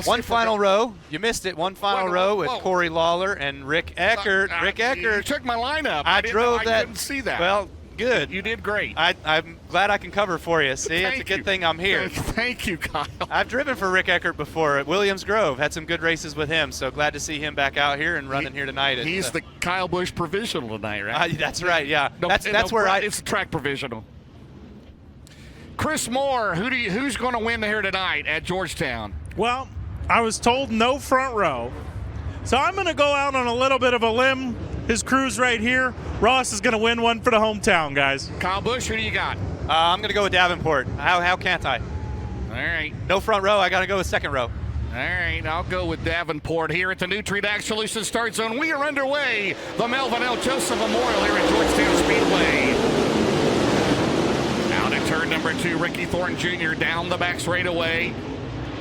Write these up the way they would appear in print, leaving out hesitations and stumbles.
One final row. You missed it. One final row with Corey Lawler and Rick Eckert. Rick Eckert. You took my lineup. I couldn't see that. Well, good. You did great. I'm glad I can cover for you. See, it's a good thing I'm here. Thank you, Kyle. I've driven for Rick Eckert before at Williams Grove. Had some good races with him, so glad to see him back out here and running here tonight. He's the Kyle Busch provisional tonight, right? That's right, yeah. That's where it's a track provisional. Chris Moore, who's going to win here tonight at Georgetown? Well, I was told no front row. So I'm going to go out on a little bit of a limb. His crew's right here. Ross is going to win one for the hometown, guys. Kyle Busch, who do you got? I'm going to go with Davenport. How can't I? All right. No front row. I got to go with second row. All right, I'll go with Davenport here at the Nutrient Ag Solutions Start Zone. We are underway. The Melvin L. Joseph Memorial here at Georgetown Speedway. Out at turn number 2, Ricky Thornton Jr. down the back straightaway.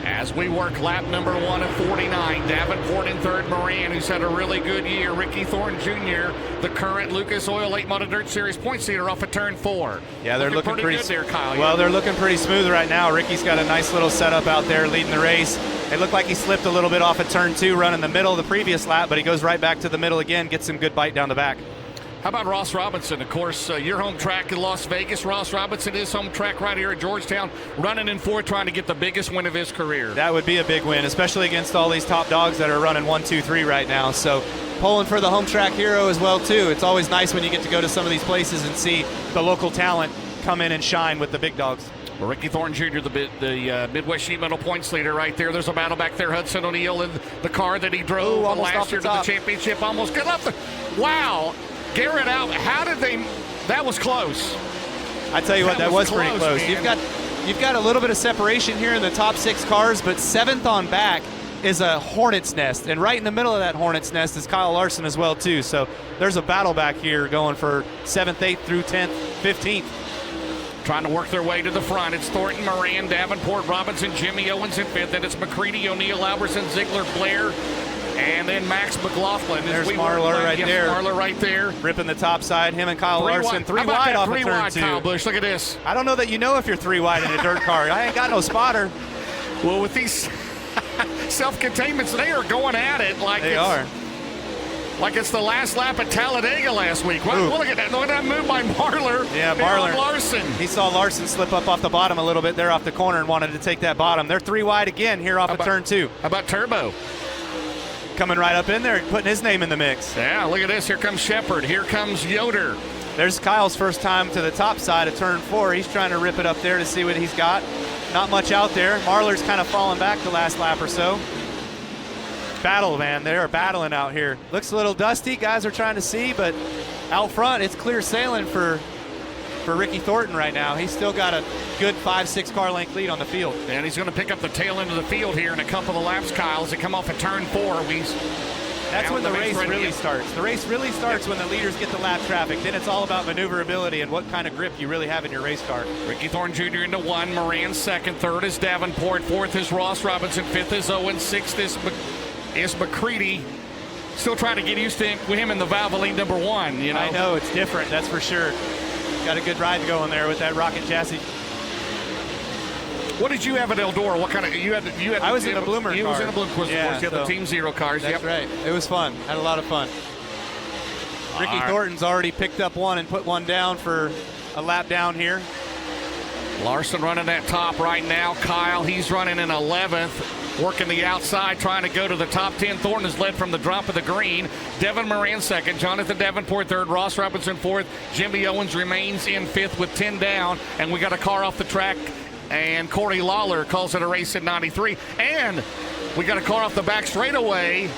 As we work lap number 1 at 49, Davenport in third, Moran, who's had a really good year. Ricky Thornton Jr., the current Lucas Oil Late Model Dirt Series points leader off at turn 4. Yeah, they're looking pretty good there, Kyle. Well, they're looking pretty smooth right now. Ricky's got a nice little setup out there leading the race. It looked like he slipped a little bit off at turn 2, running the middle of the previous lap, but he goes right back to the middle again, gets some good bite down the back. How about Ross Robinson? Of course, your home track in Las Vegas. Ross Robinson, his home track right here at Georgetown, running in fourth, trying to get the biggest win of his career. That would be a big win, especially against all these top dogs that are running 1, 2, 3 right now. So pulling for the home track hero as well, too. It's always nice when you get to go to some of these places and see the local talent come in and shine with the big dogs. Well, Ricky Thornton Jr., the Midwest Sheet Metal points leader right there. There's a battle back there. Hudson O'Neill in the car that he drove last year to the championship. Almost got up the. Wow. Garrett out. How did they? That was close. I tell you what, that was pretty close. Man. You've got a little bit of separation here in the top 6 cars, but 7th on back is a hornet's nest, and right in the middle of that hornet's nest is Kyle Larson as well too. So there's a battle back here going for 7th, 8th through 10th, 15th. Trying to work their way to the front. It's Thornton, Moran, Davenport, Robinson, Jimmy Owens in 5th. Then it's McCready, O'Neill, Albertson, Ziegler, Blair. And then Max McLaughlin. There's Marler right there. Marler right there. Ripping the top side. Him and Kyle Larson. 3 wide off of turn 2. Kyle Busch, look at this. I don't know that you know if you're 3 wide in a dirt car. I ain't got no spotter. Well, with these self-containments, they are going at it like they are. Like it's the last lap at Talladega last week. Well, look at that. Look at that move by Marler. Yeah, Marler. Larson. He saw Larson slip up off the bottom a little bit there off the corner and wanted to take that bottom. They're 3 wide again here off of turn 2. How about Turbo? Coming right up in there, putting his name in the mix. Yeah, look at this. Here comes Shepard. Here comes Yoder. There's Kyle's first time to the top side of turn 4. He's trying to rip it up there to see what he's got. Not much out there. Marler's kind of falling back the last lap or so. Battle, man. They are battling out here. Looks a little dusty. Guys are trying to see, but out front, it's clear sailing for Ricky Thornton right now. He's still got a good 5-6 car length lead on the field. And he's going to pick up the tail end of the field here in a couple of laps, Kyle, as they come off at turn 4. That's when the race really starts. The race really starts when the leaders get the lap traffic. Then it's all about maneuverability and what kind of grip you really have in your race car. Ricky Thornton Jr. into 1, Moran 2nd, 3rd is Davenport, 4th is Ross Robinson, 5th is Owens, 6th is McCready. Still trying to get used to him in the Valvoline number 1. You know? I know, it's different, that's for sure. Got a good ride going there with that rocket chassis. What did you have at Eldora? What kind of you had? I was in a Bloomer car. You was in a Bloomer car. Yeah, you had the Team Zero cars. That's right. It was fun. Had a lot of fun. Ricky Thornton's already picked up one and put one down for a lap down here. Larson running that top right now. Kyle, he's running in 11th. Working the outside, trying to go to the top 10. Thornton is led from the drop of the green. Devin Moran 2nd. Jonathan Davenport 3rd. Ross Robinson 4th. Jimmy Owens remains in 5th with 10 down. And we got a car off the track. And Corey Lawler calls it a race at 93. And we got a car off the back straightaway.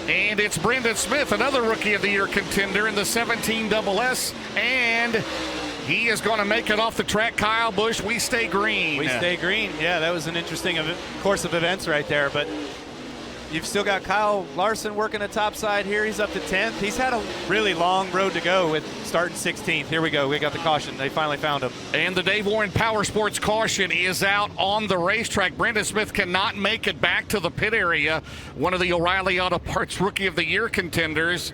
And it's Brendan Smith, another Rookie of the Year contender in the 17 SS. And he is going to make it off the track. Kyle Busch, we stay green. We stay green. Yeah, that was an interesting course of events right there. But you've still got Kyle Larson working the top side here. He's up to 10th. He's had a really long road to go with starting 16th. Here we go. We got the caution. They finally found him. And the Dave Warren Power Sports caution is out on the racetrack. Brendan Smith cannot make it back to the pit area. One of the O'Reilly Auto Parts Rookie of the Year contenders.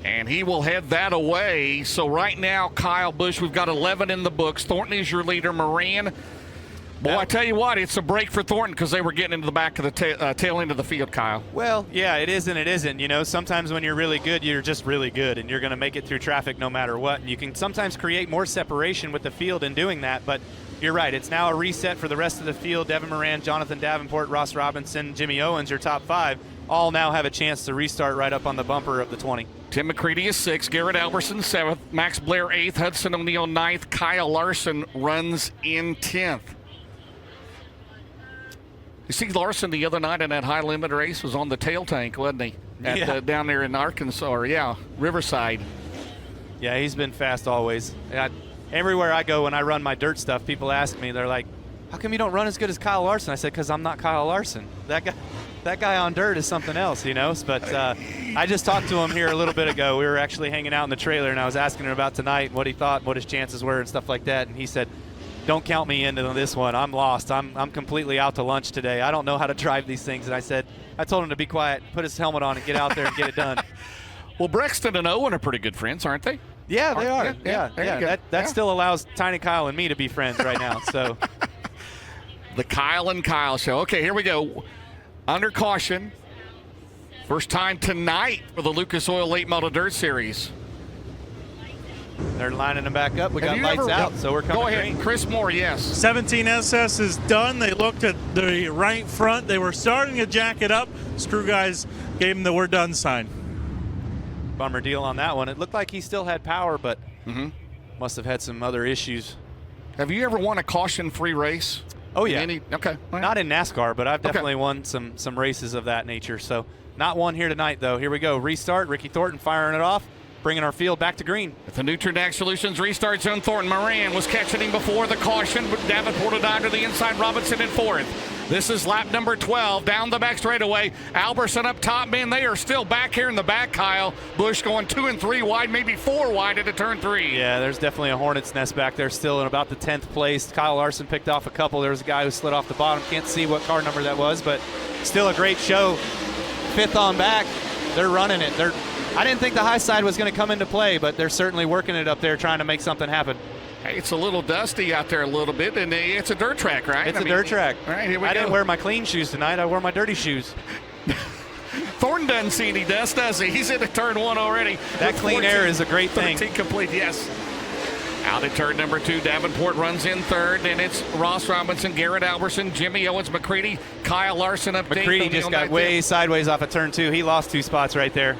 And he will head that away. So right now, Kyle Busch, we've got 11 in the books. Thornton is your leader. Moran, Well, I tell you what, it's a break for Thornton because they were getting into the back of the tail end of the field, Kyle. Well, yeah, it is and it isn't. You know, sometimes when you're really good, you're just really good, and you're going to make it through traffic no matter what. And you can sometimes create more separation with the field in doing that, but you're right. It's now a reset for the rest of the field. Devin Moran, Jonathan Davenport, Ross Robinson, Jimmy Owens, your top 5, all now have a chance to restart right up on the bumper of the 20. Tim McCready is 6th, Garrett Alberson 7th, Max Blair 8th, Hudson O'Neal 9th, Kyle Larson runs in 10th. You see Larson the other night in that high limit race was on the tail tank, wasn't he? Down there in Arkansas, or Riverside. Yeah, he's been fast always. Everywhere I go when I run my dirt stuff, people ask me, they're like, how come you don't run as good as Kyle Larson? I said, because I'm not Kyle Larson. That guy on dirt is something else, you know. But I just talked to him here a little bit ago. We were actually hanging out in the trailer, and I was asking him about tonight, what he thought, what his chances were, and stuff like that. And he said, don't count me into this one. I'm lost. I'm completely out to lunch today. I don't know how to drive these things. And I told him to be quiet, put his helmet on, and get out there and get it done. Well, Brexton and Owen are pretty good friends, aren't they? Yeah, they are. Yeah. That still allows Tiny Kyle and me to be friends right now. So, the Kyle and Kyle show. Okay, here we go. Under caution. First time tonight for the Lucas Oil Late Model Dirt Series. They're lining them back up. We got lights out, so we're coming. Go ahead, green. Chris Moore, yes. 17SS is done. They looked at the right front. They were starting to jack it up. Screw guys gave him the "we're done" sign. Bummer deal on that one. It looked like he still had power, but must have had some other issues. Have you ever won a caution-free race? Oh, yeah. Okay. Right. Not in NASCAR, but I've definitely won some races of that nature. So not one here tonight, though. Here we go. Restart. Ricky Thornton firing it off, bringing our field back to green. At the Nutrien Solutions restart zone, Thornton Moran was catching him before the caution, but Davenport will dive to the inside. Robinson in 4th. This is lap number 12, down the back straightaway. Alberson up top, man, they are still back here in the back, Kyle. Busch going 2 and 3 wide, maybe 4 wide into turn 3. Yeah, there's definitely a hornet's nest back there still in about the 10th place. Kyle Larson picked off a couple. There was a guy who slid off the bottom. Can't see what car number that was, but still a great show. 5th on back. They're running it. I didn't think the high side was going to come into play, but they're certainly working it up there trying to make something happen. Hey, it's a little dusty out there a little bit, and it's a dirt track, right? It's a dirt track. All right, here we go. I didn't wear my clean shoes tonight. I wore my dirty shoes. Thornton doesn't see any dust, does he? He's into turn 1 already. That clean air is a great thing. 13 complete, yes. Out at turn number 2, Davenport runs in 3rd, and it's Ross Robinson, Garrett Alberson, Jimmy Owens, McCready, Kyle Larson up. McCready just got way sideways off of turn 2. He lost 2 spots right there.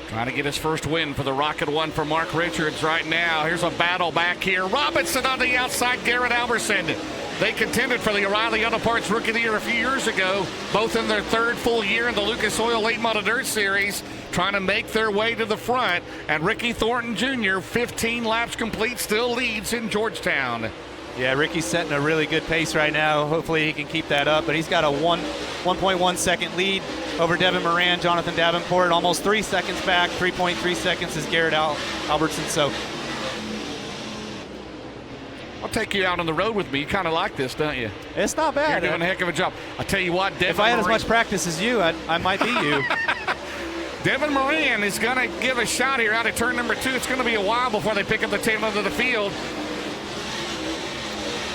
Trying to get his first win for the Rocket One for Mark Richards right now. Here's a battle back here. Robinson on the outside, Garrett Alberson. They contended for the O'Reilly Auto Parts Rookie of the Year a few years ago, both in their 3rd full year in the Lucas Oil Late Model Dirt Series, trying to make their way to the front. And Ricky Thornton Jr., 15 laps complete, still leads in Georgetown. Yeah, Ricky's setting a really good pace right now. Hopefully he can keep that up, but he's got a 1.1 second lead over Devin Moran, Jonathan Davenport, almost 3 seconds back. 3.3 seconds is Garrett Albertson. So I'll take you out on the road with me. You kind of like this, don't you? It's not bad. You're doing a heck of a job. I'll tell you what, Devin if I had Moran, as much practice as you, I might beat you. Devin Moran is going to give a shot here out at turn number 2. It's going to be a while before they pick up the tail end of the field.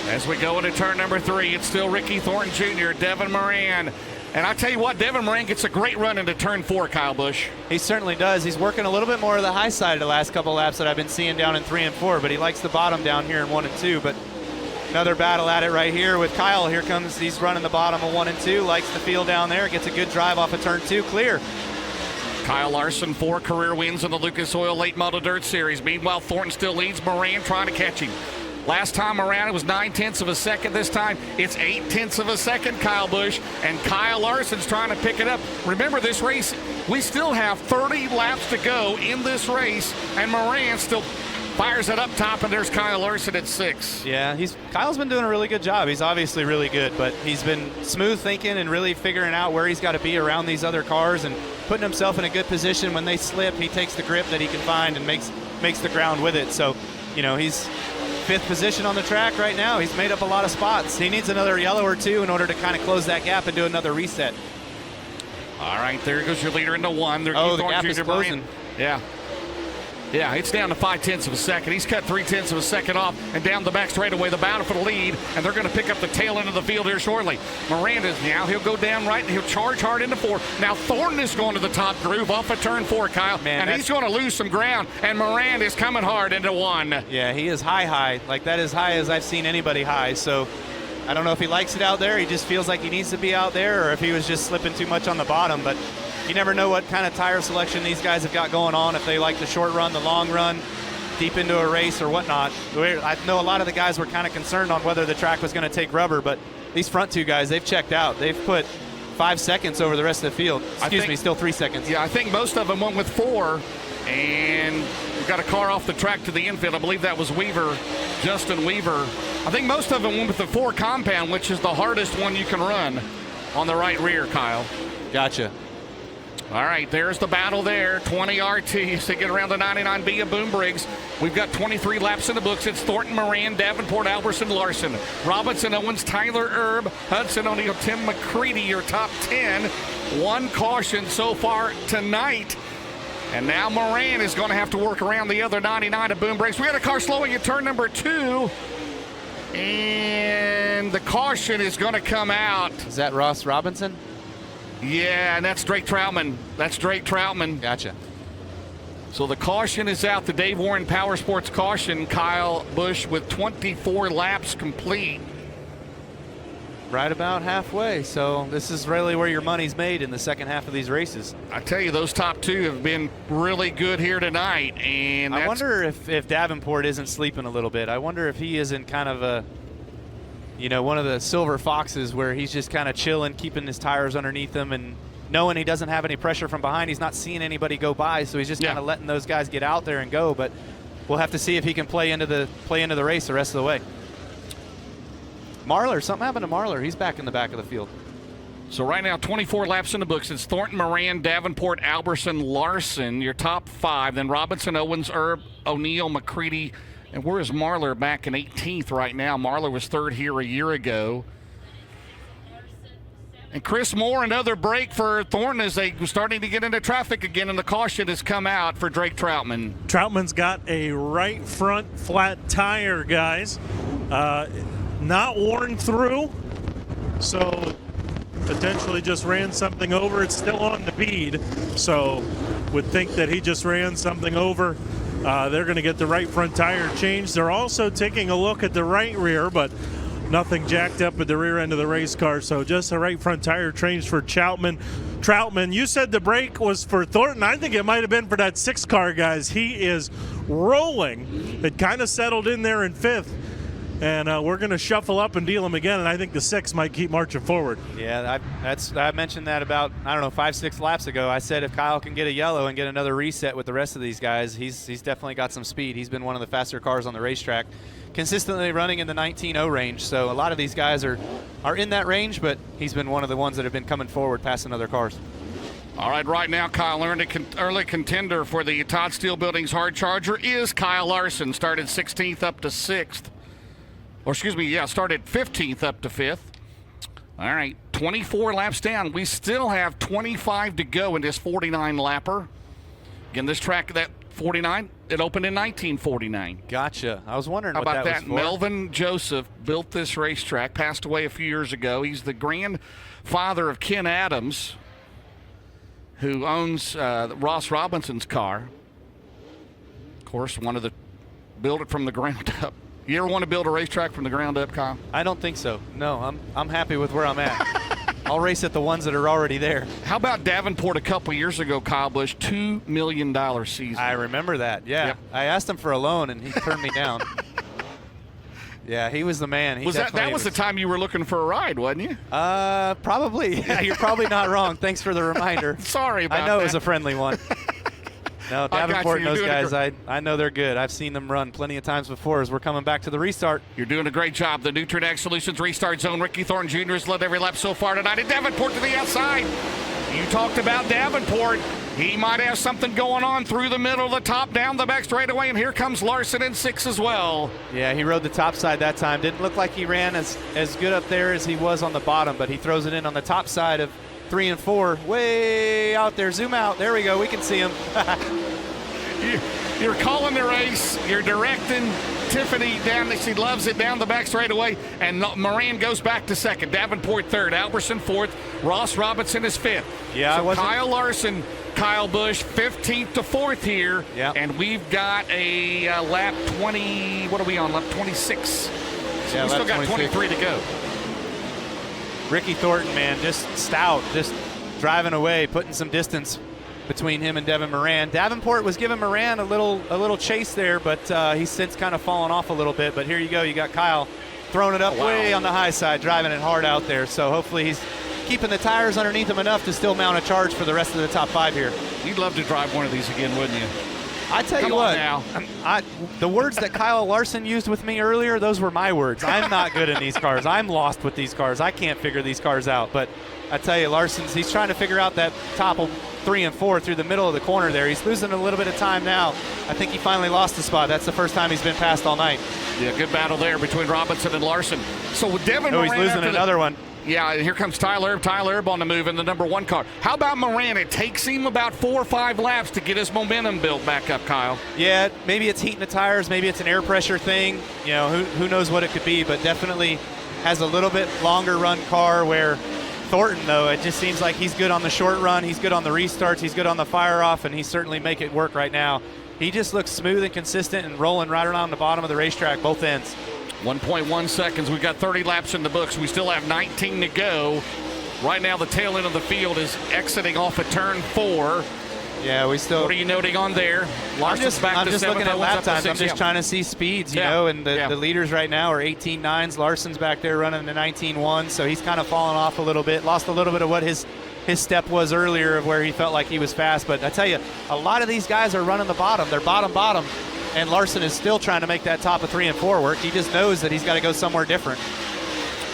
As we go into turn number 3, it's still Ricky Thornton Jr., Devin Moran. And I tell you what, Devin Moran gets a great run into turn 4, Kyle Busch. He certainly does. He's working a little bit more of the high side the last couple laps that I've been seeing down in 3 and 4, but he likes the bottom down here in 1 and 2. But another battle at it right here with Kyle. Here comes, he's running the bottom of 1 and 2, likes the field down there, gets a good drive off of turn 2, clear. Kyle Larson, 4 career wins in the Lucas Oil Late Model Dirt Series. Meanwhile, Thornton still leads. Moran trying to catch him. Last time around, it was 9/10 of a second. This time, it's 8/10 of a second, Kyle Busch. And Kyle Larson's trying to pick it up. Remember, this race, we still have 30 laps to go in this race, and Moran still fires it up top, and there's Kyle Larson at 6. Yeah, Kyle's been doing a really good job. He's obviously really good, but he's been smooth thinking and really figuring out where he's got to be around these other cars and putting himself in a good position. When they slip, he takes the grip that he can find and makes the ground with it. So, you know, he's 5th position on the track right now. He's made up a lot of spots. He needs another yellow or 2 in order to kind of close that gap and do another reset. All right, there goes your leader into 1. The gap is closing. Yeah. Yeah, it's down to 0.5 of a second. He's cut 0.3 of a second off, and down the back straightaway, the battle for the lead, and they're going to pick up the tail end of the field here shortly. Miranda's now, he'll go down right, and he'll charge hard into 4. Now Thornton is going to the top groove off of turn 4, Kyle, and he's going to lose some ground, and Miranda is coming hard into 1. Yeah, he is high. Like, that is high as I've seen anybody high, so I don't know if he likes it out there. He just feels like he needs to be out there, or if he was just slipping too much on the bottom, but you never know what kind of tire selection these guys have got going on, if they like the short run, the long run, deep into a race or whatnot. I know a lot of the guys were kind of concerned on whether the track was going to take rubber, but these front 2 guys, they've checked out. They've put 5 seconds over the rest of the field. Still 3 seconds. Yeah, I think most of them went with 4, and we got a car off the track to the infield. I believe that was Weaver, Justin Weaver. I think most of them went with the 4 compound, which is the hardest one you can run on the right rear, Kyle. Gotcha. All right, there's the battle there. 20 RTs to get around the 99B of Boom Briggs. We've got 23 laps in the books. It's Thornton, Moran, Davenport, Alberson, Larson, Robinson, Owens, Tyler Erb, Hudson, O'Neill, Tim McCready, your top 10. 1 caution so far tonight. And now Moran is going to have to work around the other 99 of Boom Briggs. We got a car slowing at turn number 2. And the caution is going to come out. Is that Ross Robinson? Yeah, and that's Drake Troutman. Gotcha. So the caution is out. The Dave Warren Power Sports caution. Kyle Busch with 24 laps complete. Right about halfway. So this is really where your money's made in the second half of these races. I tell you, those top 2 have been really good here tonight. And I wonder if Davenport isn't sleeping a little bit. I wonder if he isn't kind of one of the silver foxes where he's just kind of chilling, keeping his tires underneath him, and knowing he doesn't have any pressure from behind. He's not seeing anybody go by, so he's just kind of letting those guys get out there and go. But we'll have to see if he can play into the race the rest of the way. Marlar, something happened to Marlar. He's back in the back of the field. So right now, 24 laps in the books. It's Thornton, Moran, Davenport, Alberson, Larson, your top 5. Then Robinson, Owens, Erb, O'Neill, McCready. And where is Marlar back in 18th right now? Marlar was 3rd here a year ago. And Chris Moore, another break for Thornton as they were starting to get into traffic again, and the caution has come out for Drake Troutman. Troutman's got a right front flat tire, guys. Not worn through, so potentially just ran something over. It's still on the bead, so would think that he just ran something over. They're going to get the right front tire changed. They're also taking a look at the right rear, but nothing jacked up at the rear end of the race car. So just a right front tire changed for Troutman. You said the break was for Thornton. I think it might have been for that 6 car, guys. He is rolling. It kind of settled in there in 5th. And we're going to shuffle up and deal him again, and I think the 6 might keep marching forward. Yeah, I mentioned that about, 5-6 laps ago. I said if Kyle can get a yellow and get another reset with the rest of these guys, he's definitely got some speed. He's been one of the faster cars on the racetrack, consistently running in the 19.0 range. So a lot of these guys are in that range, but he's been one of the ones that have been coming forward, passing other cars. All right now, Kyle, early contender for the Todd Steel Building's hard charger is Kyle Larson. Started 16th up to 6th. Started 15th up to 5th. All right, 24 laps down. We still have 25 to go in this 49-lapper. Again, this track, that 49, it opened in 1949. Gotcha. I was wondering what that was for. Melvin Joseph built this racetrack, passed away a few years ago. He's the grandfather of Ken Adams, who owns Ross Robinson's car. Of course, build it from the ground up. You ever want to build a racetrack from the ground up, Kyle? I don't think so. No, I'm happy with where I'm at. I'll race at the ones that are already there. How about Davenport a couple years ago, Kyle Busch, $2 million season? I remember that, yeah. Yep. I asked him for a loan, and he turned me down. Yeah, he was the man. That was the time you were looking for a ride, wasn't you? Probably. Yeah, you're probably not wrong. Thanks for the reminder. Sorry about that. I know it was a friendly one. No, Davenport and those guys, I know they're good. I've seen them run plenty of times before as we're coming back to the restart. You're doing a great job. The Nutrien Solutions restart zone. Ricky Thornton Jr. has led every lap so far tonight. And Davenport to the outside. You talked about Davenport. He might have something going on through the middle of the top, down the back straightaway, and here comes Larson in 6 as well. Yeah, he rode the top side that time. Didn't look like he ran as good up there as he was on the bottom, but he throws it in on the top side of 3 and 4. Way out there. Zoom out. There we go. We can see him. You're calling the race. You're directing Tiffany down. She loves it down the back straightaway. And Moran goes back to second. Davenport third. Alberson fourth. Ross Robinson is fifth. Yeah, so Kyle Larson, Kyle Busch, 15th to 4th here. Yeah. And we've got a lap 20. What are we on? Lap 26. So yeah, we still got 26. 23 to go. Ricky Thornton, man, just stout, just driving away, putting some distance between him and Devin Moran. Davenport was giving Moran a little chase there, but he's since kind of fallen off a little bit. But here you go. You got Kyle throwing it up way on the high side, driving it hard out there. So hopefully he's keeping the tires underneath him enough to still mount a charge for the rest of the top 5 here. You'd love to drive one of these again, wouldn't you? I tell you what, the words that Kyle Larson used with me earlier, those were my words. I'm not good in these cars. I'm lost with these cars. I can't figure these cars out. But I tell you, he's trying to figure out that top of 3 and 4 through the middle of the corner there. He's losing a little bit of time now. I think he finally lost the spot. That's the first time he's been passed all night. Yeah, good battle there between Robinson and Larson. So with Devin Moran, he's losing another one. Yeah, here comes Tyler Erb on the move in the number 1 car. How about Moran? It takes him about 4 or 5 laps to get his momentum built back up, Kyle. Yeah, maybe it's heating the tires. Maybe it's an air pressure thing. You know, who knows what it could be, but definitely has a little bit longer run car where Thornton, though, it just seems like he's good on the short run. He's good on the restarts. He's good on the fire off, and he certainly make it work right now. He just looks smooth and consistent and rolling right around the bottom of the racetrack, both ends. 1.1 seconds. We've got 30 laps in the books. We still have 19 to go. Right now, the tail end of the field is exiting off at turn 4. Yeah, we still. What are you noting on there? I'm just looking at lap times. I'm just trying to see speeds, you know, and the leaders right now are 18.9s. Larson's back there running the 19.1, so he's kind of fallen off a little bit, lost a little bit of what his step was earlier of where he felt like he was fast. But I tell you, a lot of these guys are running the bottom. They're bottom, and Larson is still trying to make that top of 3 and 4 work. He just knows that he's got to go somewhere different.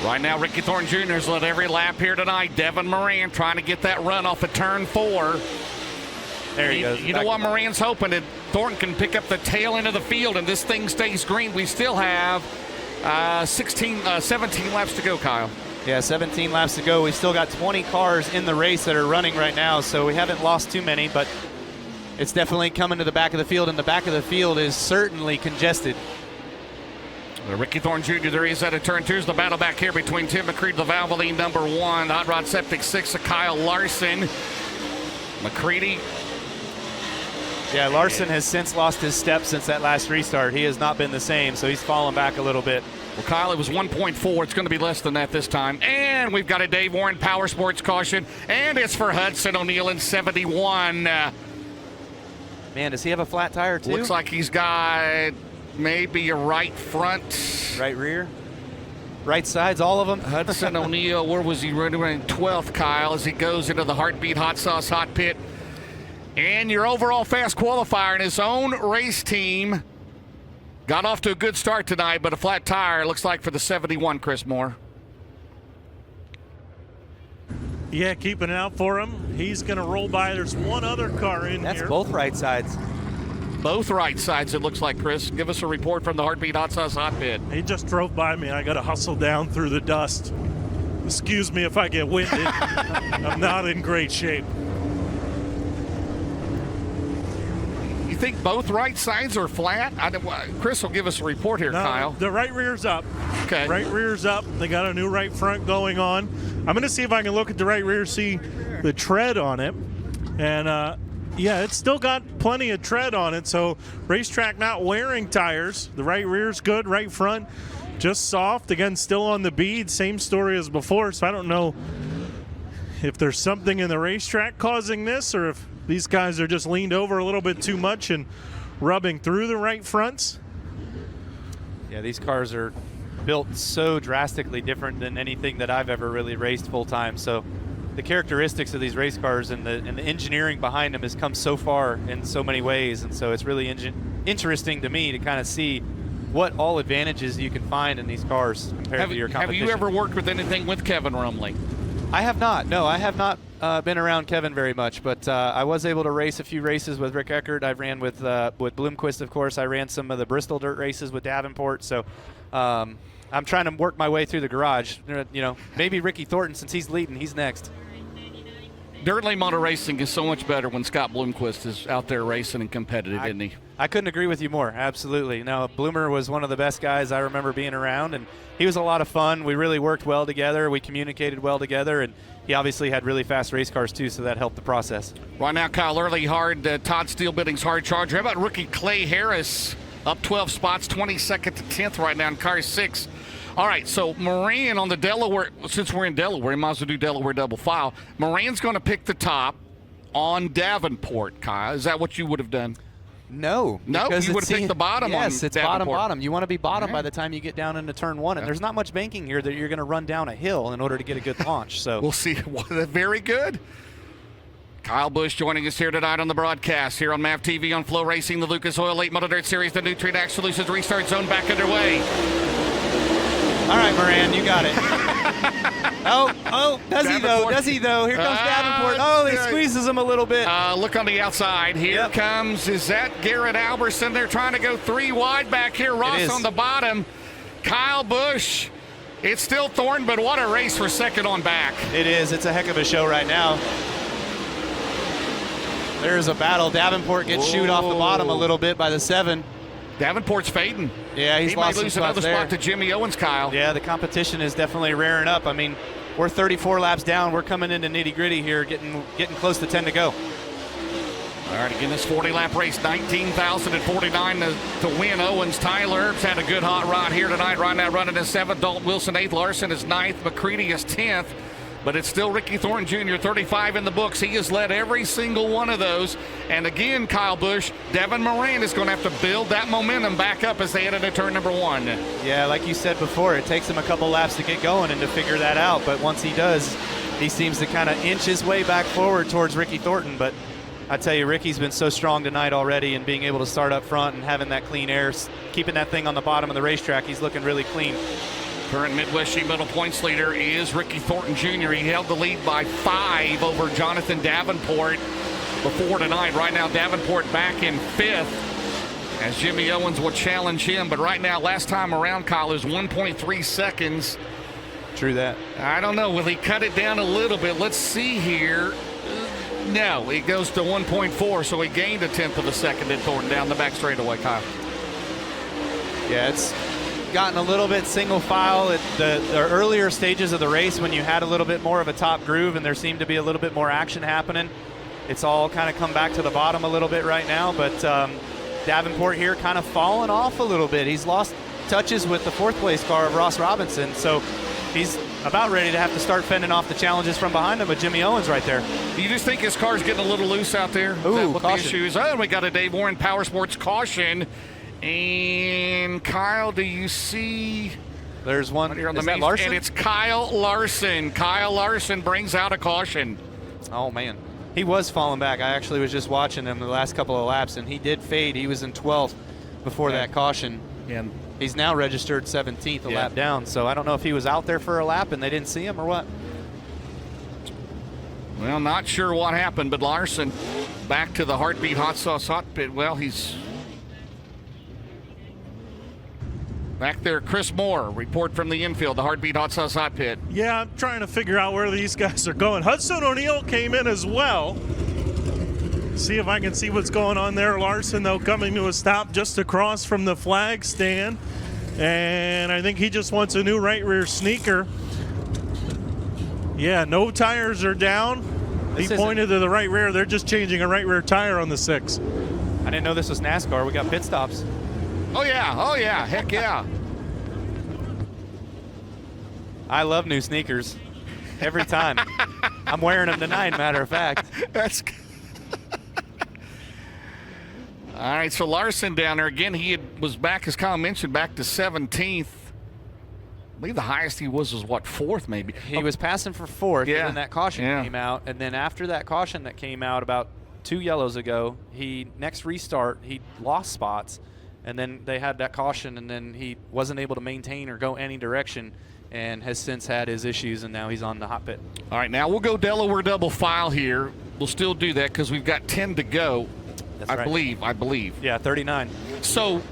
Right now, Ricky Thornton Jr. has led every lap here tonight. Devin Moran trying to get that run off of turn 4. There he goes. You know what Moran's hoping? That Thornton can pick up the tail end of the field and this thing stays green. We still have 17 laps to go, Kyle. Yeah, 17 laps to go. We've still got 20 cars in the race that are running right now, so we haven't lost too many, but it's definitely coming to the back of the field, and the back of the field is certainly congested. Ricky Thornton Jr., there he is out of turn 2. Here's the battle back here between Tim McCready, the Valvoline number 1, Hot Rod Septic 6 of Kyle Larson. McCready. Yeah, Larson has since lost his step since that last restart. He has not been the same, so he's fallen back a little bit. Well, Kyle, it was 1.4. It's going to be less than that this time. And we've got a Dave Warren Power Sports caution, and it's for Hudson O'Neal in 71. Man, does he have a flat tire, too? Looks like he's got maybe a right front. Right rear? Right sides, all of them? Hudson O'Neal, where was he running 12th, Kyle, as he goes into the Heartbeat Hot Sauce Hot Pit. And your overall fast qualifier in his own race team got off to a good start tonight, but a flat tire, looks like, for the 71, Chris Moore. Yeah, keeping it out for him. He's going to roll by. There's one other car in here. That's both right sides. Both right sides, it looks like, Chris. Give us a report from the Heartbeat Hot Sauce Hot Pit. He just drove by me. I got to hustle down through the dust. Excuse me if I get winded. I'm not in great shape. You think both right sides are flat? Chris will give us a report here, No, Kyle. the right rear's up. Okay. Right rear's up. They got a new right front going on. I'm going to see if I can look at the right rear, see the tread on it. And, yeah, it's still got plenty of tread on it. So racetrack not wearing tires. The right rear's good. Right front just soft. Again, still on the bead. Same story as before. So I don't know if there's something in the racetrack causing this or if these guys are just leaned over a little bit too much and rubbing through the right fronts. Yeah, these cars are built so drastically different than anything that I've ever really raced full time. So the characteristics of these race cars and the engineering behind them has come so far in so many ways. And so it's really interesting to me to kind of see what all advantages you can find in these cars compared to your competition. Have you ever worked with anything with Kevin Rumley? I have not. No, I have not been around Kevin very much, but I was able to race a few races with Rick Eckert. I ran with Bloomquist, of course. I ran some of the Bristol dirt races with Davenport. So I'm trying to work my way through the garage. You know, maybe Ricky Thornton, since he's leading, he's next. Dirt late model racing is so much better when Scott Bloomquist is out there racing and competitive, isn't he? I couldn't agree with you more. Absolutely. No, Bloomer was one of the best guys I remember being around, and he was a lot of fun. We really worked well together. We communicated well together, and he obviously had really fast race cars too, so that helped the process. Right now, Kyle Early hard, Todd Steelbidding's hard charger. How about rookie Clay Harris? Up 12 spots, 22nd to 10th right now in car 6. All right, so Moran on the Delaware, since we're in Delaware, we might as well do Delaware double file. Moran's going to pick the top on Davenport, Kyle. Is that what you would have done? No. No, you would have picked the bottom on Yes, it's Davenport. bottom. You want to be bottom Right. by the time you get down into turn 1, and there's not much banking here that you're going to run down a hill in order to get a good launch. So We'll see. Very good. Kyle Busch joining us here tonight on the broadcast here on MAV TV on Flow Racing, the Lucas Oil Late Model Dirt Series, the Nutrient Ag Solutions Restart Zone back underway. all right, Moran, you got it. Does he though? Does he though? Here comes Davenport. Oh, he squeezes him a little bit. Look on the outside. Here comes, is that Garrett Alberson? They're trying to go 3 wide back here. Ross on the bottom. Kyle Busch. It's still Thornton, but what a race for second on back. It is. It's a heck of a show right now. There's a battle. Davenport gets shooed off the bottom a little bit by the 7. Davenport's fading. Yeah, he might lose another spot to Jimmy Owens, Kyle. Yeah, the competition is definitely rearing up. I mean, we're 34 laps down. We're coming into nitty-gritty here, getting close to 10 to go. All right, again, this 40-lap race, 19,049 to win. Owens, Tyler Earps had a good hot rod here tonight. Right now running in 7th. Dalton Wilson 8th. Larson is 9th. McCready is 10th. But it's still Ricky Thornton Jr., 35 in the books. He has led every single one of those. And again, Kyle Busch, Devin Moran is going to have to build that momentum back up as they head into turn number 1. Yeah, like you said before, it takes him a couple laps to get going and to figure that out. But once he does, he seems to kind of inch his way back forward towards Ricky Thornton. But I tell you, Ricky's been so strong tonight already, and being able to start up front and having that clean air, keeping that thing on the bottom of the racetrack, he's looking really clean. Current Midwest Sheet Metal points leader is Ricky Thornton Jr. He held the lead by 5 over Jonathan Davenport before tonight. Right now, Davenport back in 5th as Jimmy Owens will challenge him. But right now, last time around, Kyle, is 1.3 seconds. True that. I don't know. Will he cut it down a little bit? Let's see here. No, it goes to 1.4, so he gained a 10th of a second in Thornton down the back straightaway, Kyle. Yeah, it's gotten a little bit single file at the earlier stages of the race when you had a little bit more of a top groove and there seemed to be a little bit more action happening. It's all kind of come back to the bottom a little bit right now, but Davenport here kind of fallen off a little bit. He's lost touches with the 4th place car of Ross Robinson, so he's about ready to have to start fending off the challenges from behind him with Jimmy Owens right there. Do you just think his car's getting a little loose out there? Ooh, what caution. the issue is? Oh, we got a Dave Warren Power Sports caution. And Kyle, do you see? There's one. Here on Is the that main, Larson? and it's Kyle Larson. Kyle Larson brings out a caution. Oh, man. He was falling back. I actually was just watching him the last couple of laps, and he did fade. He was in 12th before that caution. And he's now registered 17th, a lap down. So I don't know if he was out there for a lap and they didn't see him or what. Well, not sure what happened, but Larson back to the Heartbeat Hot Sauce Hot Pit. Well, he's back there. Chris Moore, report from the infield, the Heartbeat Hot Sauce Hot Pit. Yeah, I'm trying to figure out where these guys are going. Hudson O'Neill came in as well. See if I can see what's going on there. Larson, though, coming to a stop just across from the flag stand. And I think he just wants a new right rear sneaker. Yeah, no tires are down. He pointed to the right rear. They're just changing a right rear tire on the 6. I didn't know this was NASCAR. We got pit stops. Oh, yeah. Heck yeah. I love new sneakers. Every time. I'm wearing them tonight, matter of fact. That's all right, so Larson down there again. He was back, as Kyle mentioned, back to 17th. I believe the highest he was what, 4th maybe? He was passing for 4th, and then that caution Yeah. came out. And then after that caution that came out about 2 yellows ago, next restart, he lost spots. And then they had that caution, and then he wasn't able to maintain or go any direction and has since had his issues, and now he's on the hot pit. All right, now we'll go Delaware double file here. We'll still do that because we've got 10 to go. That's I right. believe. Yeah, 39. So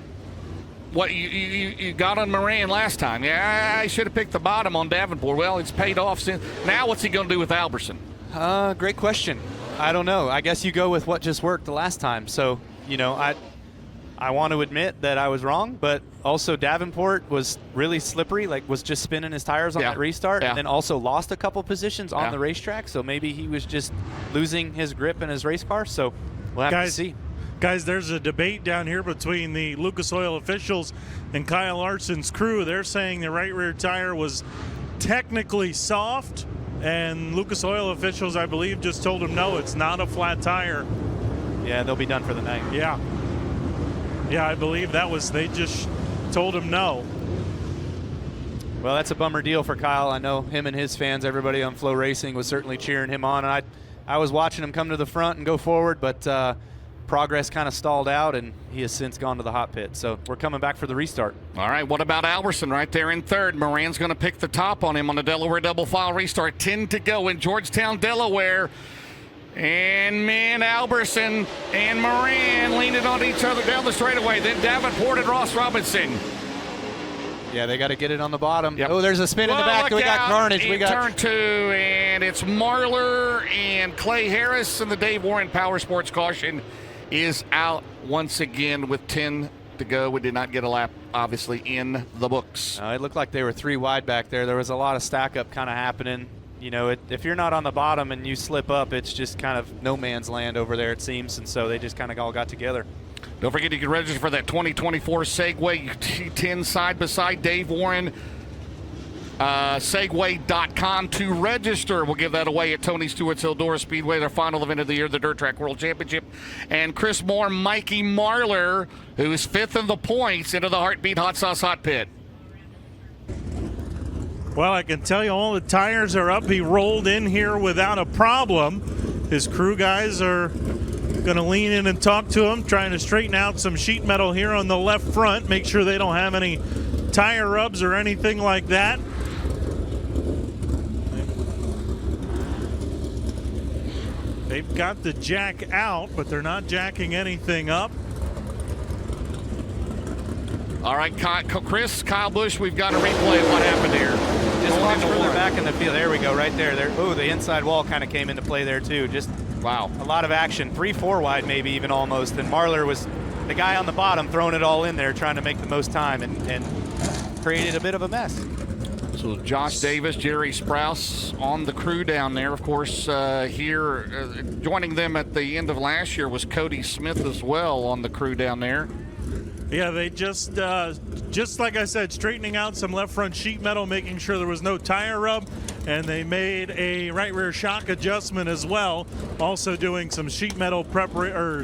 what you got on Moran last time? Yeah, I should have picked the bottom on Davenport. Well, it's paid off since. Now what's he going to do with Alberson? Great question. I don't know. I guess you go with what just worked the last time. So, I want to admit that I was wrong, but also Davenport was really slippery, was just spinning his tires on that restart, and then also lost a couple positions on the racetrack. So maybe he was just losing his grip in his race car. So we'll have to see. Guys, there's a debate down here between the Lucas Oil officials and Kyle Larson's crew. They're saying the right rear tire was technically soft, and Lucas Oil officials, I believe, just told him, no, it's not a flat tire. Yeah, they'll be done for the night. Yeah. Yeah, I believe they just told him no. Well, that's a bummer deal for Kyle. I know him and his fans, everybody on Flow Racing was certainly cheering him on. And I was watching him come to the front and go forward, but progress kind of stalled out, and he has since gone to the hot pit. So we're coming back for the restart. All right, what about Alberson right there in third? Moran's going to pick the top on him on the Delaware double file restart. 10 to go in Georgetown, Delaware. And man, Alberson and Moran leaning on each other down the straightaway. Then Davenport and Ross Robinson. Yeah, they got to get it on the bottom. Yep. Oh, there's a spin in the back. We got carnage. We got turn 2, and it's Marlar and Clay Harris, and the Dave Warren Power Sports caution is out once again with 10 to go. We did not get a lap, obviously, in the books. It looked like they were 3 wide back there. There was a lot of stack up kind of happening. If you're not on the bottom and you slip up, it's just kind of no man's land over there, it seems. And so they just kind of all got together. Don't forget you can register for that 2024 Segway T10 side by side. Dave Warren, Segway.com to register. We'll give that away at Tony Stewart's Eldora Speedway, their final event of the year, the Dirt Track World Championship. And Chris Moore, Mikey Marlar, who is 5th in the points, into the Heartbeat Hot Sauce Hot Pit. Well, I can tell you all the tires are up. He rolled in here without a problem. His crew guys are going to lean in and talk to him, trying to straighten out some sheet metal here on the left front, make sure they don't have any tire rubs or anything like that. They've got the jack out, but they're not jacking anything up. All right, Kyle Busch, we've got a replay of what happened here. Just watch further back in the field. There we go, right there. Oh, the inside wall kind of came into play there, too. Just, wow, a lot of action. 3-4 wide maybe even almost. And Marlar was the guy on the bottom throwing it all in there, trying to make the most time and created a bit of a mess. So Josh Davis, Jerry Sprouse on the crew down there. Of course, joining them at the end of last year was Cody Smith as well on the crew down there. Yeah, they just like I said, straightening out some left front sheet metal, making sure there was no tire rub, and they made a right rear shock adjustment as well. Also doing some sheet metal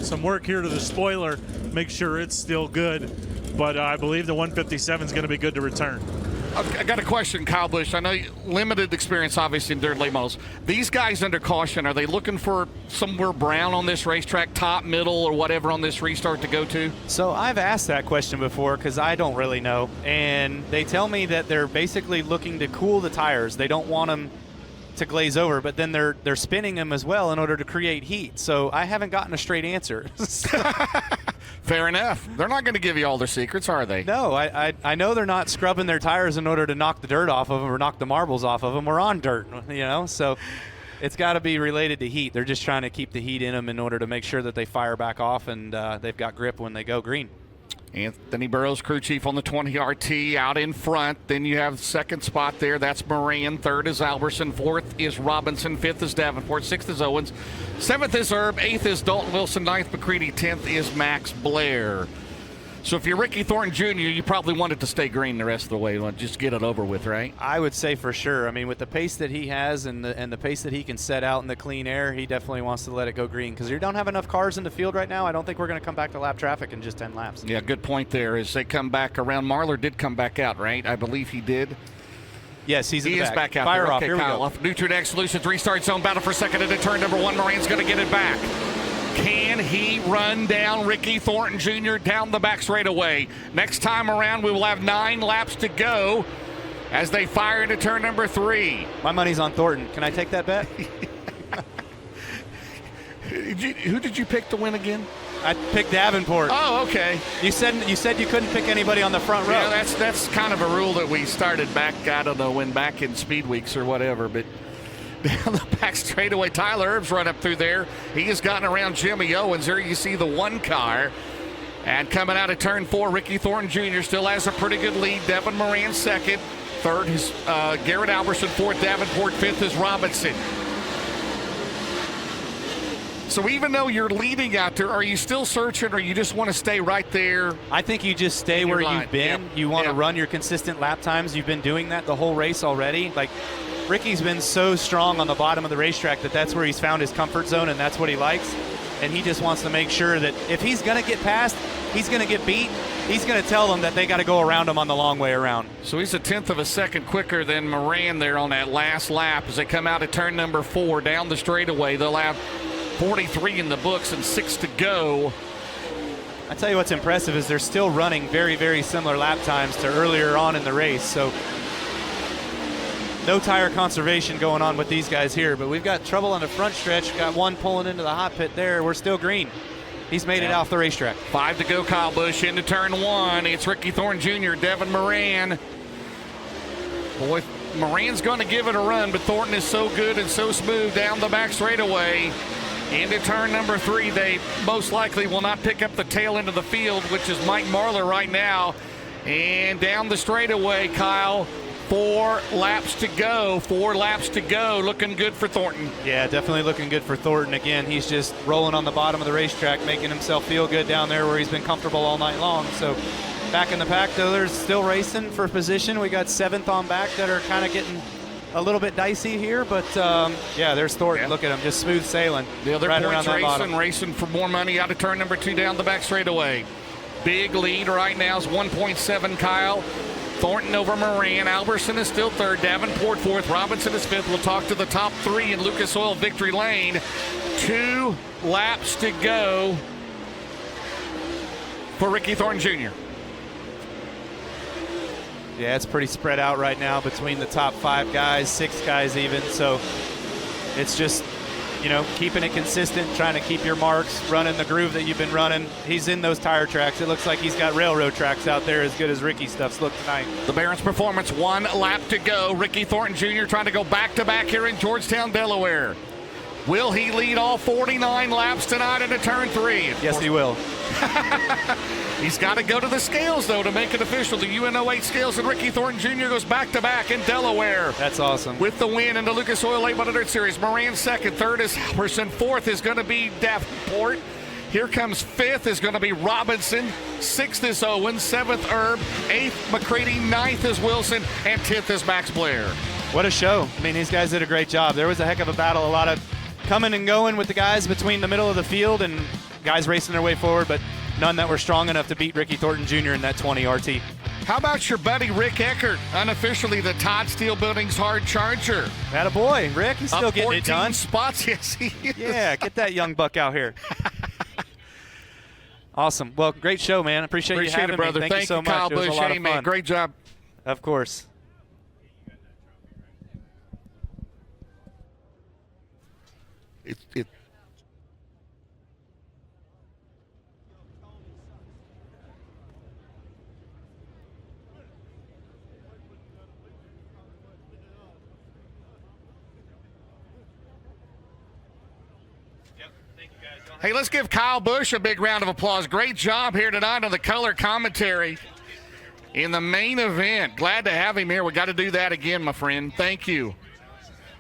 some work here to the spoiler, make sure it's still good. But I believe the 157 is going to be good to return. I got a question, Kyle Busch. I know limited experience, obviously, in dirt late models. These guys under caution, are they looking for somewhere brown on this racetrack, top, middle, or whatever on this restart to go to? So I've asked that question before because I don't really know. And they tell me that they're basically looking to cool the tires. They don't want them to glaze over, but then they're spinning them as well in order to create heat. So I haven't gotten a straight answer. Fair enough. They're not going to give you all their secrets, are they? No, I know they're not scrubbing their tires in order to knock the dirt off of them or knock the marbles off of them. We're on dirt, so it's got to be related to heat. They're just trying to keep the heat in them in order to make sure that they fire back off and they've got grip when they go green. Anthony Burrows, crew chief on the 20 RT out in front. Then you have second spot there. That's Moran. Third is Alberson. Fourth is Robinson. Fifth is Davenport. Sixth is Owens. Seventh is Erb. Eighth is Dalton Wilson. Ninth, McCready. 10th is Max Blair. So if you're Ricky Thornton Jr., you probably wanted to stay green the rest of the way. Just get it over with, right? I would say for sure. I mean, with the pace that he has and the pace that he can set out in the clean air, he definitely wants to let it go green because you don't have enough cars in the field right now. I don't think we're going to come back to lap traffic in just 10 laps. Yeah, good point there. As they come back around, Marlar did come back out, right? I believe he did. Yes, he is back out. Fire there. off. Okay, Here Kyle, we go. off Nutridex Solutions restart zone battle for second into turn number 1. Moran's going to get it back. Can he run down Ricky Thornton Jr. down the back straightaway? Next time around, we will have 9 laps to go as they fire into turn number 3. My money's on Thornton. Can I take that bet? Who did you pick to win again? I picked Davenport. Oh, okay. You said you couldn't pick anybody on the front row. Yeah, that's kind of a rule that we started back, I don't know when, back in Speed Weeks or whatever, but down the back straightaway. Tyler Erb's right up through there. He has gotten around Jimmy Owens. There you see the one car. And coming out of turn 4, Ricky Thornton Jr. still has a pretty good lead. Devin Moran second. Third is Garrett Alberson. Fourth, Davenport. Fifth is Robinson. So even though you're leading out there, are you still searching, or you just want to stay right there? I think you just stay where you've been. Yep. You want to Yep. run your consistent lap times. You've been doing that the whole race already. Like, Ricky's been so strong on the bottom of the racetrack that's where he's found his comfort zone, and that's what he likes. And he just wants to make sure that if he's going to get past, he's going to get beat, he's going to tell them that they got to go around him on the long way around. So he's a 1/10 of a second quicker than Moran there on that last lap as they come out of turn number 4 down the straightaway. They'll have 43 in the books and 6 to go. I tell you what's impressive is they're still running very, very similar lap times to earlier on in the race. So no tire conservation going on with these guys here, but we've got trouble on the front stretch. Got one pulling into the hot pit there. We're still green. He's made it off the racetrack. 5 to go, Kyle Busch into turn 1. It's Ricky Thornton Jr., Devin Moran. Boy, Moran's going to give it a run, but Thornton is so good and so smooth down the back straightaway. Into turn number 3, they most likely will not pick up the tail end of the field, which is Mike Marlar right now. And down the straightaway, Kyle, 4 laps to go. 4 laps to go. Looking good for Thornton. Yeah, definitely looking good for Thornton. Again, he's just rolling on the bottom of the racetrack, making himself feel good down there where he's been comfortable all night long. So back in the pack, though, they're still racing for position. We got 7th on back that are kind of getting a little bit dicey here, but yeah, there's Thornton. Yeah. Look at him, just smooth sailing. The other right points around that bottom. racing for more money out of turn number 2 down the back straightaway. Big lead right now is 1.7, Kyle. Thornton over Moran. Alberson is still 3rd. Davenport 4th. Robinson is 5th. We'll talk to the top 3 in Lucas Oil Victory Lane. 2 laps to go for Ricky Thornton Jr. Yeah, it's pretty spread out right now between the top 5 guys, 6 guys even. So it's just, you know, keeping it consistent, trying to keep your marks, running the groove that you've been running. He's in those tire tracks. It looks like he's got railroad tracks out there as good as Ricky's stuff's looked tonight. The Barons Performance, 1 lap to go. Ricky Thornton Jr. trying to go back-to-back here in Georgetown, Delaware. Will he lead all 49 laps tonight into turn 3? Yes, he will. He's got to go to the scales, though, to make it official. The UNO8 scales, and Ricky Thornton Jr. goes back-to-back in Delaware. That's awesome. With the win in the Lucas Oil 800 Series. Moran 2nd, 3rd is Alberson, 4th is going to be Davenport. Here comes 5th is going to be Robinson. 6th is Owens, 7th Erb, 8th McCready, 9th is Wilson, and 10th is Max Blair. What a show. I mean, these guys did a great job. There was a heck of a battle, a lot of coming and going with the guys between the middle of the field and guys racing their way forward, but none that were strong enough to beat Ricky Thornton Jr. in that 20 RT. How about your buddy Rick Eckert, unofficially the Todd Steel Building's hard charger? Attaboy, Rick, he's still Up getting it 14 done. spots, yes he is. Yeah, get that young buck out here. Awesome. Well, great show, man. Appreciate you having it, brother. me. Thank you so much. Kyle It was Busch. a lot Hey, of man, fun. great job. Of course. It Hey, let's give Kyle Busch a big round of applause. Great job here tonight on the color commentary in the main event. Glad to have him here. We got to do that again, my friend. Thank you.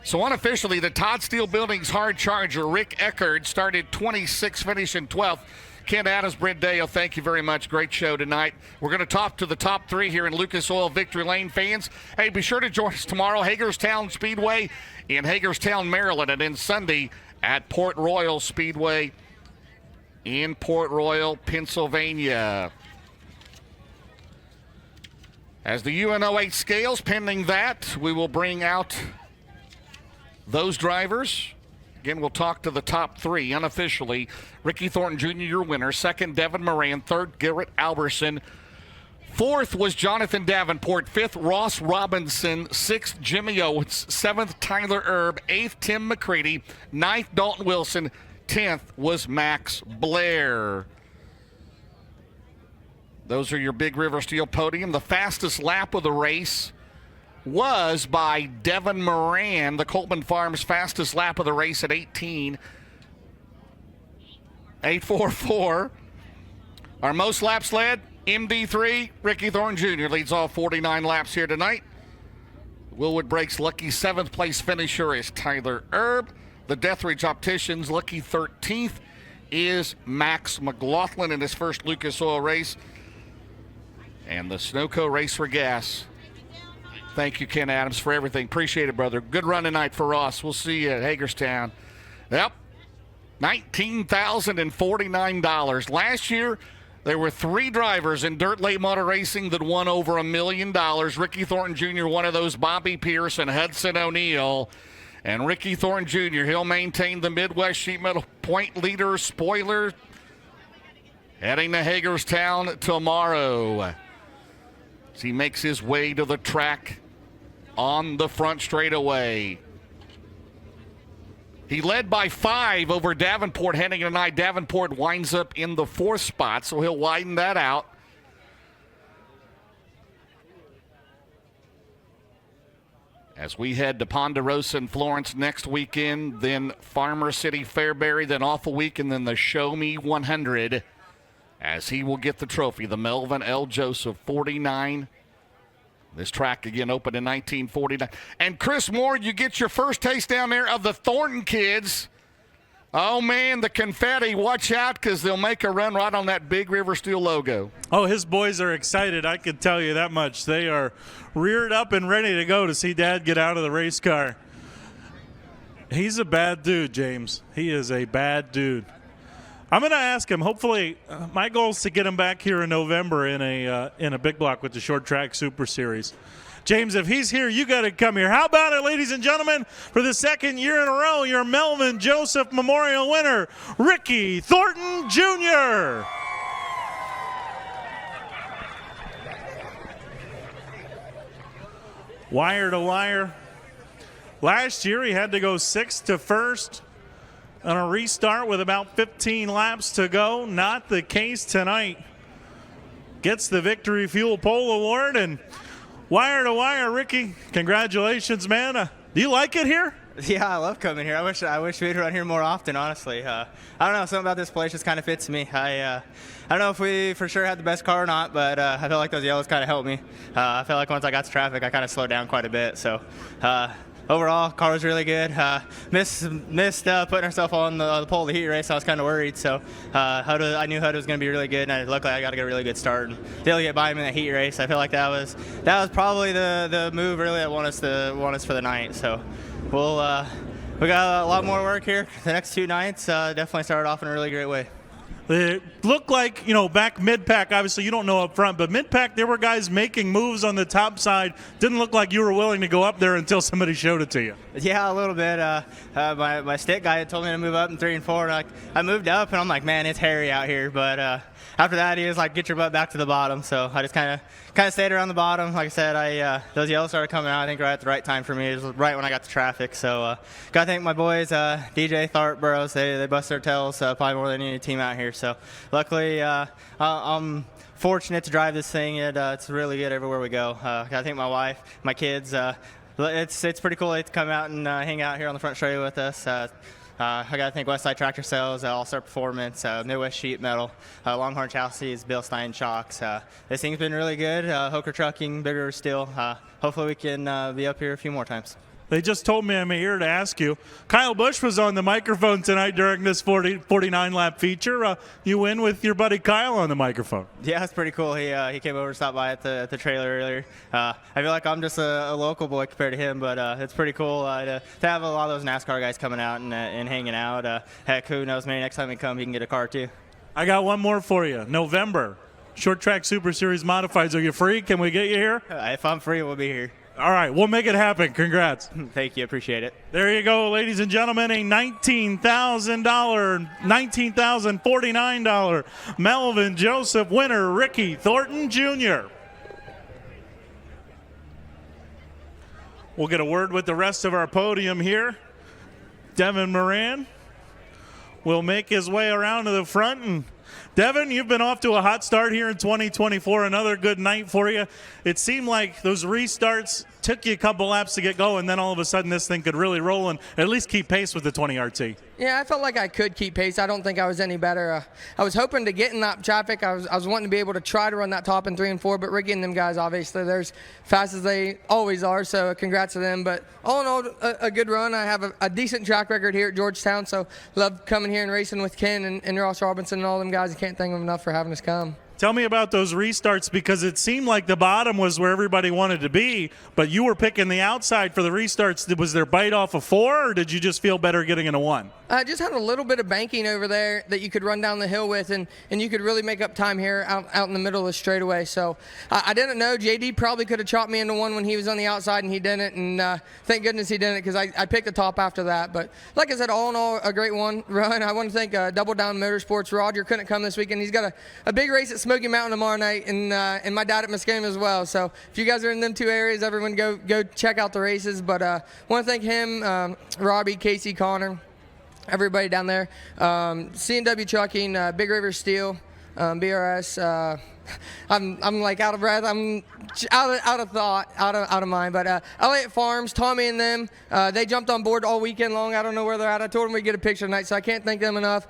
So unofficially, the Todd Steel Building's hard charger, Rick Eckert, started 26th, finishing 12th. Ken Adams, Brent Dale, thank you very much. Great show tonight. We're going to talk to the top 3 here in Lucas Oil Victory Lane. Fans, hey, be sure to join us tomorrow, Hagerstown Speedway in Hagerstown, Maryland, and then Sunday at Port Royal Speedway in Port Royal, Pennsylvania. As the UNO8 scales, pending that, we will bring out those drivers. Again, we'll talk to the top 3 unofficially. Ricky Thornton Jr., your winner. 2nd, Devin Moran. 3rd, Garrett Alberson. 4th was Jonathan Davenport. 5th, Ross Robinson. 6th, Jimmy Owens. 7th, Tyler Erb. 8th, Tim McCready. 9th, Dalton Wilson. 10th was Max Blair. Those are your Big River Steel podium. The fastest lap of the race was by Devin Moran, the Coleman Farms fastest lap of the race at 18.844. Our most laps led, MD3, Ricky Thornton Jr. leads all 49 laps here tonight. Willwood Brakes lucky 7th place finisher is Tyler Erb. The Deathridge Opticians lucky 13th is Max McLaughlin in his first Lucas Oil race. And the Sunoco Race for Gas. Thank you, Ken Adams, for everything. Appreciate it, brother. Good run tonight for us. We'll see you at Hagerstown. Yep, $19,049. Last year, there were 3 drivers in dirt late model racing that won over $1 million. Ricky Thornton Jr., one of those, Bobby Pierce and Hudson O'Neill. And Ricky Thornton Jr., he'll maintain the Midwest Sheet Metal point leader spoiler heading to Hagerstown tomorrow as he makes his way to the track on the front straightaway. He led by 5 over Davenport heading tonight. Davenport winds up in the 4th spot, so he'll widen that out. As we head to Ponderosa and Florence next weekend, then Farmer City Fairbury, then off a week, and then the Show Me 100 as he will get the trophy, the Melvin L. Joseph 49. This track again opened in 1949. And Chris Moore, you get your first taste down there of the Thornton kids. Oh, man, the confetti. Watch out because they'll make a run right on that Big River Steel logo. Oh, his boys are excited. I can tell you that much. They are reared up and ready to go to see Dad get out of the race car. He's a bad dude, James. He is a bad dude. I'm going to ask him. Hopefully, my goal is to get him back here in November in a big block with the Short Track Super Series. James, if he's here, you got to come here. How about it, ladies and gentlemen? For the 2nd year in a row, your Melvin Joseph Memorial winner, Ricky Thornton Jr. Wire to wire. Last year, he had to go 6th to 1st on a restart with about 15 laps to go. Not the case tonight. Gets the Victory Fuel Pole Award, and wire to wire, Ricky, congratulations, man. Do you like it here? Yeah, I love coming here. I wish we'd run here more often, honestly. I don't know, something about this place just kind of fits me. I don't know if we for sure had the best car or not, but I feel like those yellows kind of helped me. I feel like once I got to traffic, I kind of slowed down quite a bit. So overall, car was really good. Missed putting herself on the pole of the heat race. I was kind of worried. So I knew Hud was going to be really good, and luckily I got to get a really good start and be able to get by him in the heat race. I feel like that was probably the move really that won us for the night. So we got a lot more work here. The next 2 nights definitely started off in a really great way. It looked like, back mid-pack, obviously you don't know up front, but mid-pack there were guys making moves on the top side. Didn't look like you were willing to go up there until somebody showed it to you. Yeah, a little bit. My stick guy had told me to move up in 3 and 4, and I moved up, and I'm like, man, it's hairy out here. But after that, he was like, get your butt back to the bottom. So I just kind of stayed around the bottom. Like I said, those yellows started coming out, I think, right at the right time for me. It was right when I got to traffic. So got to thank my boys, DJ, Tharp, Burrows. They bust their tails probably more than any team out here. So luckily, I'm fortunate to drive this thing. It's really good everywhere we go. I think my wife, my kids, it's pretty cool to come out and hang out here on the front straightaway with us. I got to thank Westside Tractor Sales, All-Star Performance, Midwest Sheet Metal, Longhorn Chassis, Bill Stein Shocks. This thing's been really good. Hooker Trucking, Big River Steel. Hopefully we can be up here a few more times. They just told me I'm here to ask you. Kyle Busch was on the microphone tonight during this 49-lap feature. You win with your buddy Kyle on the microphone. Yeah, that's pretty cool. He came over and stopped by at the trailer earlier. I feel like I'm just a local boy compared to him, but it's pretty cool to have a lot of those NASCAR guys coming out and hanging out. Heck, who knows, maybe next time we come, he can get a car too. I got one more for you. November, Short Track Super Series Modifieds. Are you free? Can we get you here? If I'm free, we'll be here. All right, we'll make it happen. Congrats. Thank you. Appreciate it. There you go, ladies and gentlemen, a $19,049 Melvin Joseph winner, Ricky Thornton Jr. We'll get a word with the rest of our podium here. Devin Moran will make his way around to the front. And Devin, you've been off to a hot start here in 2024. Another good night for you. It seemed like those restarts took you a couple laps to get going, then all of a sudden this thing could really roll and at least keep pace with the 20 RT. Yeah, I felt like I could keep pace. I don't think I was any better. I was hoping to get in that traffic. I was wanting to be able to try to run that top in 3 and 4, but Ricky and them guys, obviously, they're as fast as they always are, so congrats to them. But all in all, a good run. I have a decent track record here at Georgetown, so love coming here and racing with Ken and Ross Robinson and all them guys. I can't thank them enough for having us come. Tell me about those restarts, because it seemed like the bottom was where everybody wanted to be, but you were picking the outside for the restarts. Was there bite off of 4, or did you just feel better getting into 1? I just had a little bit of banking over there that you could run down the hill with, and you could really make up time here out in the middle of the straightaway. So I didn't know. JD probably could have chopped me into 1 when he was on the outside, and he didn't. And thank goodness he didn't, because I picked the top after that. But like I said, all in all, a great run. I want to thank Double Down Motorsports. Roger couldn't come this weekend. He's got a big race at Smoky Mountain tomorrow night, and my dad at Muskogee as well. So if you guys are in them 2 areas, everyone go check out the races. But want to thank him, Robbie, Casey, Connor, everybody down there. C&W Trucking, Big River Steel, BRS. I'm like out of breath. I'm out of thought, out of mind. But Elliott Farms, Tommy and them, they jumped on board all weekend long. I don't know where they're at. I told them we'd get a picture tonight, so I can't thank them enough.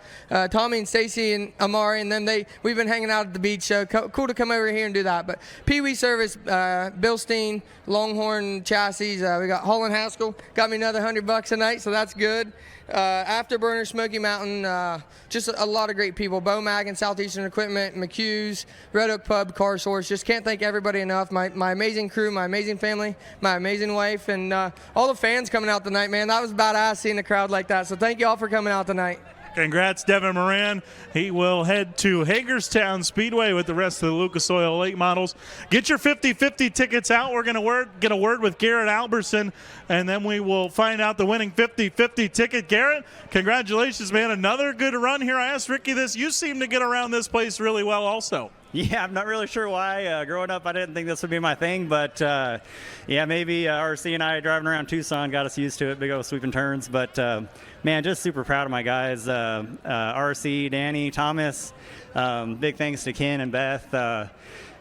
Tommy and Stacy and Amari and them, we've been hanging out at the beach, so cool to come over here and do that. But Pee Wee Service, Bill Steen, Longhorn Chassis, we got Holland Haskell, got me another $100 a night, so that's good. Afterburner, Smoky Mountain, just a lot of great people. Bo Mag and Southeastern Equipment, McHugh's, Red Oak Pub, Car Source. Just can't thank everybody enough. My amazing crew, my amazing family, my amazing wife, and all the fans coming out tonight, man. That was badass seeing the crowd like that. So thank you all for coming out tonight. Congrats, Devin Moran. He will head to Hagerstown Speedway with the rest of the Lucas Oil late models. Get your 50-50 tickets out. We're going to get a word with Garrett Alberson, and then we will find out the winning 50-50 ticket. Garrett, congratulations, man. Another good run here. I asked Ricky this. You seem to get around this place really well also. Yeah, I'm not really sure why. Growing up, I didn't think this would be my thing, but yeah, maybe RC and I driving around Tucson got us used to it, big old sweeping turns. But man, just super proud of my guys, RC, Danny, Thomas. Big thanks to Ken and Beth.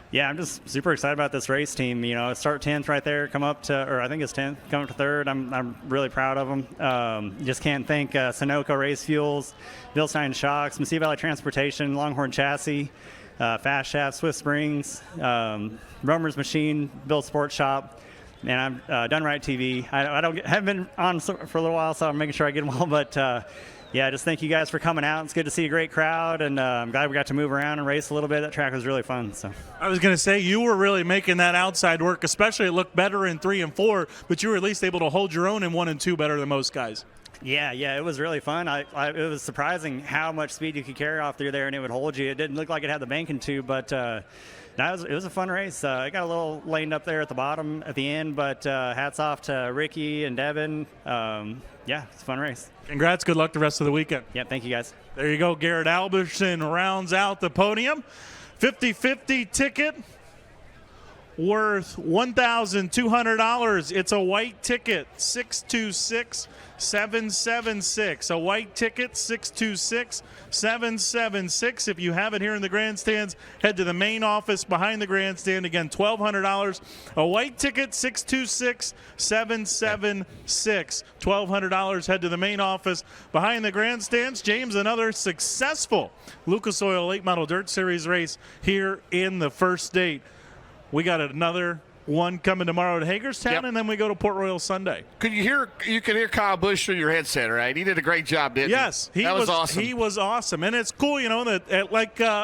Yeah, I'm just super excited about this race team. You know, start 10th right there, come up to, or I think it's 10th, come up to 3rd. I'm really proud of them. Just can't thank Sunoco Race Fuels, Bilstein Shocks, Mesilla Valley Transportation, Longhorn Chassis, Fast Shaft, Swift Springs, Romer's Machine, Bill Sports Shop, and I'm Done Right TV. Haven't been on for a little while, so I'm making sure I get them all. But yeah, just thank you guys for coming out. It's good to see a great crowd, and I'm glad we got to move around and race a little bit. That track was really fun. So I was going to say, you were really making that outside work, especially it looked better in 3 and 4, but you were at least able to hold your own in 1 and 2 better than most guys. Yeah, it was really fun. It was surprising how much speed you could carry off through there, and it would hold you. It didn't look like it had the banking to, but it was a fun race. It got a little laned up there at the bottom at the end, but hats off to Ricky and Devin. Yeah, it's a fun race. Congrats. Good luck the rest of the weekend. Yeah, thank you, guys. There you go. Garrett Alberson rounds out the podium. 50-50 ticket worth $1,200. It's a white ticket, 626-776. A white ticket, 626-776. If you have it here in the grandstands, head to the main office behind the grandstand. Again, $1,200. A white ticket, 626-776. $1,200. Head to the main office behind the grandstands. James, another successful Lucas Oil Late Model Dirt Series race here in the first state. We got another one coming tomorrow at Hagerstown, and then we go to Port Royal Sunday. You could hear Kyle Busch through your headset, right? He did a great job, didn't he? Yes, that was awesome. He was awesome, and it's cool, you know, that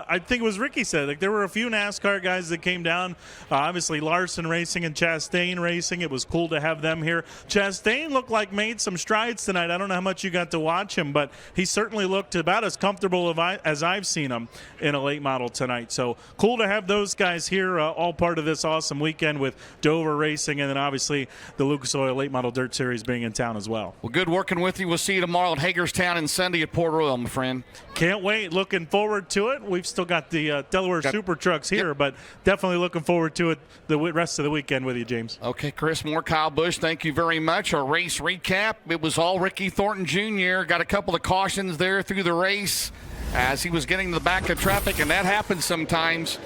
I think it was Ricky said, like there were a few NASCAR guys that came down. Obviously, Larson Racing and Chastain Racing. It was cool to have them here. Chastain looked like made some strides tonight. I don't know how much you got to watch him, but he certainly looked about as comfortable as I've seen him in a late model tonight. So cool to have those guys here, all part of this awesome weekend with Dover Racing, and then obviously the Lucas Oil Late Model Dirt Series being in town as well. Well, good working with you. We'll see you tomorrow at Hagerstown and Sunday at Port Royal, my friend. Can't wait. Looking forward to it. We've still got the Delaware Super Trucks here, but definitely looking forward to it the rest of the weekend with you, James. Okay, Chris Moore, Kyle Busch, thank you very much. Our race recap, it was all Ricky Thornton Jr. Got a couple of cautions there through the race as he was getting to the back of traffic, and that happens sometimes.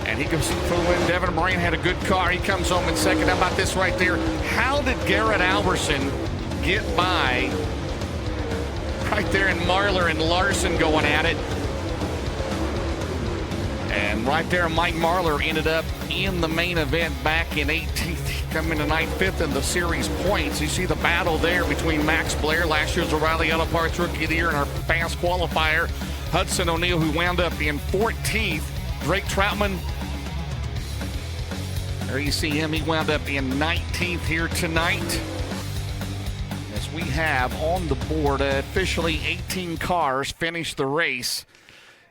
And he goes for the win. Devin Moran had a good car. He comes home in second. How about this right there? How did Garrett Alberson get by right there in Marlar and Larson going at it? And right there, Mike Marlar ended up in the main event back in 18th, coming tonight 5th in the series points. You see the battle there between Max Blair, last year's O'Reilly Auto Parts Rookie of the Year, and our fast qualifier, Hudson O'Neal, who wound up in 14th. Drake Troutman, there you see him, he wound up in 19th here tonight. As we have on the board, officially 18 cars finish the race.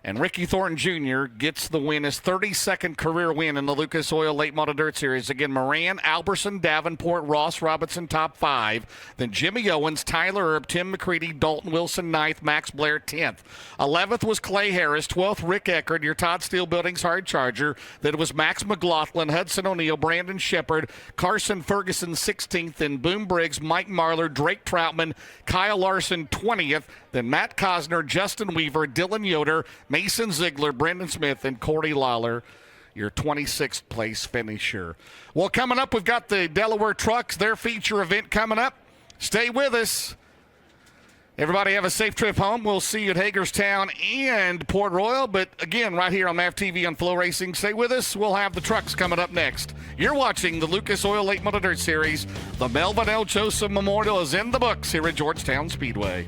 And Ricky Thornton Jr. gets the win, his 32nd career win in the Lucas Oil Late Model Dirt Series. Again, Moran, Alberson, Davenport, Ross, Robinson, top 5. Then Jimmy Owens, Tyler Erb, Tim McCready, Dalton Wilson, 9th, Max Blair, 10th. 11th was Clay Harris, 12th, Rick Eckerd, your Todd Steel Buildings hard charger. Then it was Max McLaughlin, Hudson O'Neal, Brandon Shepard, Carson Ferguson, 16th, and Boom Briggs, Mike Marlar, Drake Troutman, Kyle Larson, 20th. Then Matt Cosner, Justin Weaver, Dylan Yoder, Mason Ziegler, Brendan Smith, and Corey Lawler, your 26th place finisher. Well, coming up, we've got the Delaware Trucks, their feature event coming up. Stay with us. Everybody have a safe trip home. We'll see you at Hagerstown and Port Royal. But again, right here on MAV TV on Flow Racing, stay with us. We'll have the trucks coming up next. You're watching the Lucas Oil Late Model Dirt Series. The Melvin L. Joseph Memorial is in the books here at Georgetown Speedway.